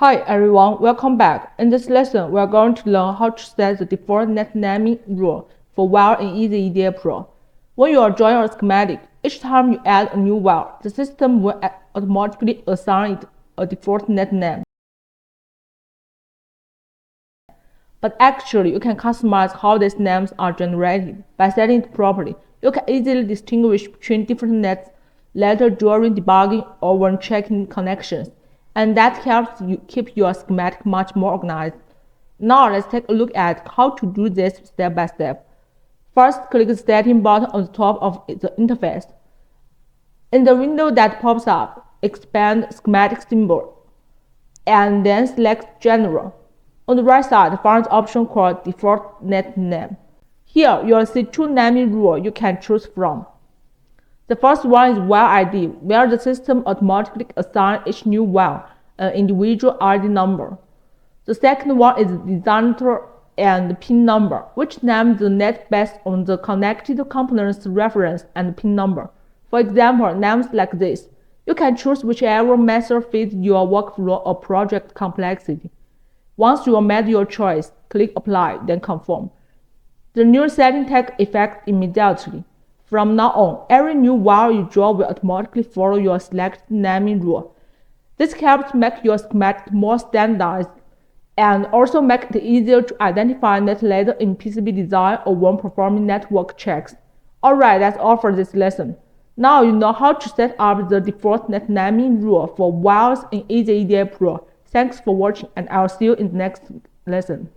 Hi everyone, welcome back. In this lesson, we are going to learn how to set the default net naming rule for while in EasyEDA Pro. When you are drawing a schematic, each time you add a new while, the system will automatically assign it a default net name. But actually, you can customize how these names are generated by setting it properly. You can easily distinguish between different nets later during debugging or when checking connections, and that helps you keep your schematic much more organized. Now let's take a look at how to do this step by step. First, click the setting button on the top of the interface. In the window that pops up, expand schematic symbol, and then select General. On the right side, find the option called Default Net Name. Here, you'll see two naming rules you can choose from. The first one is while ID, where the system automatically assigns each new while an individual ID number. The second one is designator and pin number, which names the net based on the connected component's reference and pin number. For example, names like this. You can choose whichever method fits your workflow or project complexity. Once you have made your choice, click Apply, then Confirm. The new setting takes effect immediately. From now on, every new while you draw will automatically follow your selected naming rule. This helps make your schematic more standardized and also make it easier to identify net later in PCB design or when performing network checks. Alright, that's all for this lesson. Now you know how to set up the default net naming rule for whiles in EasyEDA Pro. Thanks for watching, and I'll see you in the next lesson.